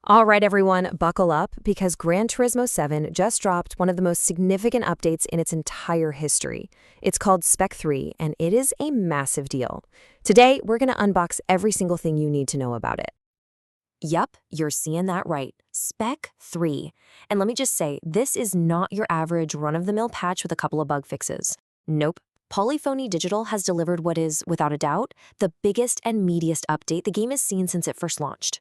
All right, everyone, buckle up because Gran Turismo 7 just dropped one of the most significant updates in its entire history. It's called Spec 3, and it is a massive deal. Today, we're going to unbox every single thing you need to know about it. Yup, you're seeing that right. Spec 3. And let me just say, this is not your average run-of-the-mill patch with a couple of bug fixes. Nope. Polyphony Digital has delivered what is, without a doubt, the biggest and meatiest update the game has seen since it first launched.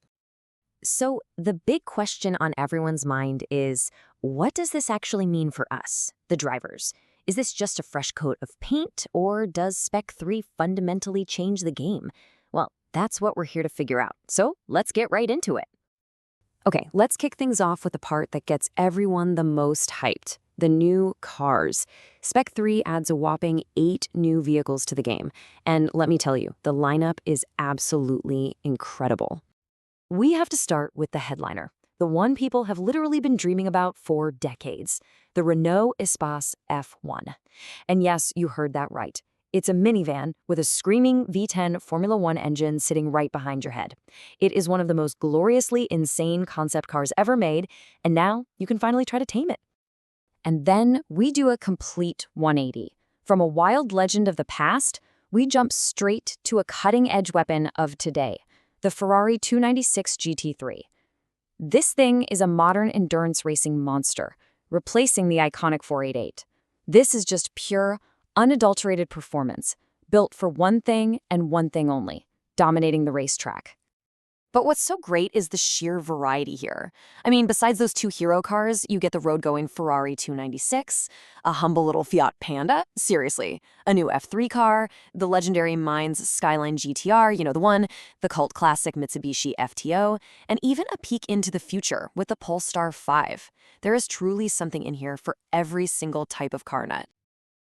So the big question on everyone's mind is, what does this actually mean for us, the drivers? Is this just a fresh coat of paint, or does Spec 3 fundamentally change the game? Well, that's what we're here to figure out, so let's get right into it. Okay, let's kick things off with the part that gets everyone the most hyped, the new cars. Spec 3 adds a whopping 8 new vehicles to the game, and let me tell you, the lineup is absolutely incredible. We have to start with the headliner, the one people have literally been dreaming about for decades, the Renault Espace F1. And yes, you heard that right. It's a minivan with a screaming V10 Formula One engine sitting right behind your head. It is one of the most gloriously insane concept cars ever made, and now you can finally try to tame it. And then we do a complete 180. From a wild legend of the past, we jump straight to a cutting-edge weapon of today, the Ferrari 296 GT3. This thing is a modern endurance racing monster, replacing the iconic 488. This is just pure, unadulterated performance, built for one thing and one thing only, dominating the racetrack. But what's so great is the sheer variety here. I mean, besides those two hero cars, you get the road-going Ferrari 296, a humble little Fiat Panda, seriously, a new F3 car, the legendary Mainz Skyline GTR, you know the one, the cult classic Mitsubishi FTO, and even a peek into the future with the Polestar 5. There is truly something in here for every single type of car nut.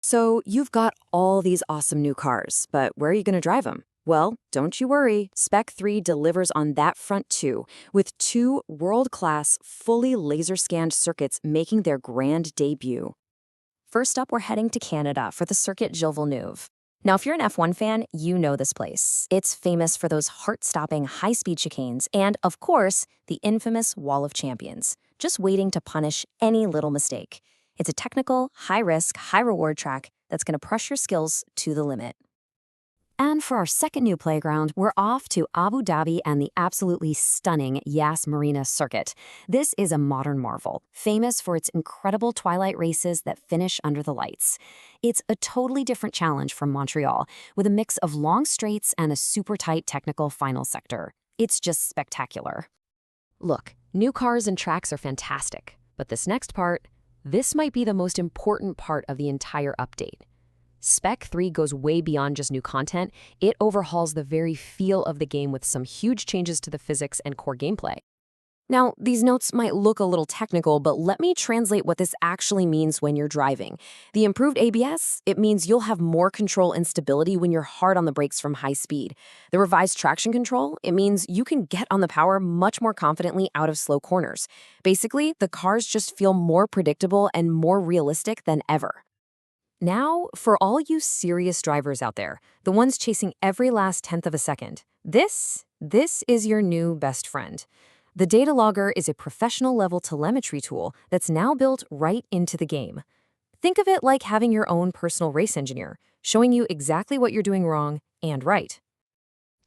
So you've got all these awesome new cars, but where are you going to drive them? Well, don't you worry, Spec 3 delivers on that front too, with 2 world-class, fully laser-scanned circuits making their grand debut. First up, we're heading to Canada for the Circuit Gilles Villeneuve. Now, if you're an F1 fan, you know this place. It's famous for those heart-stopping high-speed chicanes and, of course, the infamous Wall of Champions, just waiting to punish any little mistake. It's a technical, high-risk, high-reward track that's going to push your skills to the limit. And for our second new playground, we're off to Abu Dhabi and the absolutely stunning Yas Marina circuit. This is a modern marvel, famous for its incredible twilight races that finish under the lights. It's a totally different challenge from Montreal, with a mix of long straights and a super tight technical final sector. It's just spectacular. Look, new cars and tracks are fantastic, but this next part, this might be the most important part of the entire update. Spec 3 goes way beyond just new content. It overhauls the very feel of the game with some huge changes to the physics and core gameplay. Now, these notes might look a little technical, but let me translate what this actually means when you're driving. The improved ABS, it means you'll have more control and stability when you're hard on the brakes from high speed. The revised traction control, it means you can get on the power much more confidently out of slow corners. Basically, the cars just feel more predictable and more realistic than ever. Now, for all you serious drivers out there, the ones chasing every last tenth of a second, this is your new best friend. The data logger is a professional-level telemetry tool that's now built right into the game. Think of it like having your own personal race engineer, showing you exactly what you're doing wrong and right.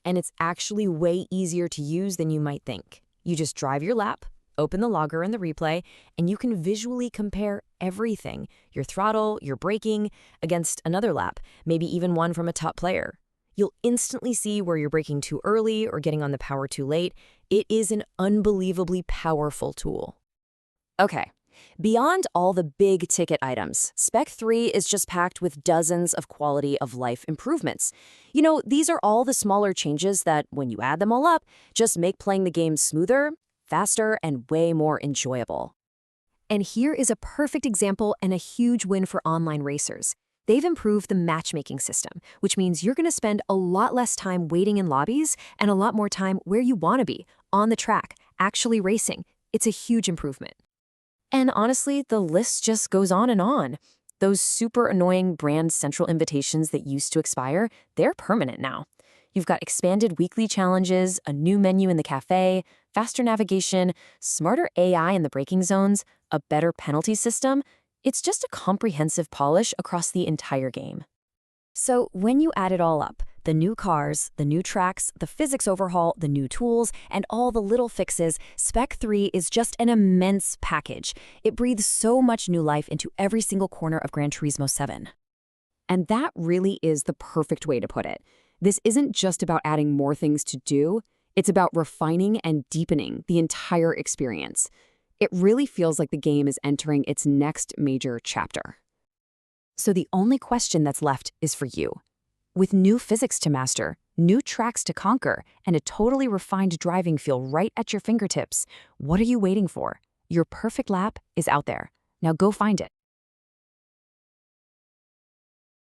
And it's actually way easier to use than you might think. You just drive your lap, open the logger and the replay, and you can visually compare everything, your throttle, your braking, against another lap, maybe even one from a top player. You'll instantly see where you're braking too early or getting on the power too late. It is an unbelievably powerful tool. Okay, beyond all the big ticket items, Spec 3 is just packed with dozens of quality of life improvements. You know, these are all the smaller changes that, when you add them all up, just make playing the game smoother, faster, and way more enjoyable. And here is a perfect example and a huge win for online racers. They've improved the matchmaking system, which means you're going to spend a lot less time waiting in lobbies and a lot more time where you want to be, on the track, actually racing. It's a huge improvement. And honestly, the list just goes on and on. Those super annoying brand central invitations that used to expire, they're permanent now. You've got expanded weekly challenges, a new menu in the cafe, faster navigation, smarter AI in the braking zones, a better penalty system. It's just a comprehensive polish across the entire game. So when you add it all up, the new cars, the new tracks, the physics overhaul, the new tools, and all the little fixes, Spec 3 is just an immense package. It breathes so much new life into every single corner of Gran Turismo 7. And that really is the perfect way to put it. This isn't just about adding more things to do, it's about refining and deepening the entire experience. It really feels like the game is entering its next major chapter. So the only question that's left is for you. With new physics to master, new tracks to conquer, and a totally refined driving feel right at your fingertips, what are you waiting for? Your perfect lap is out there. Now go find it.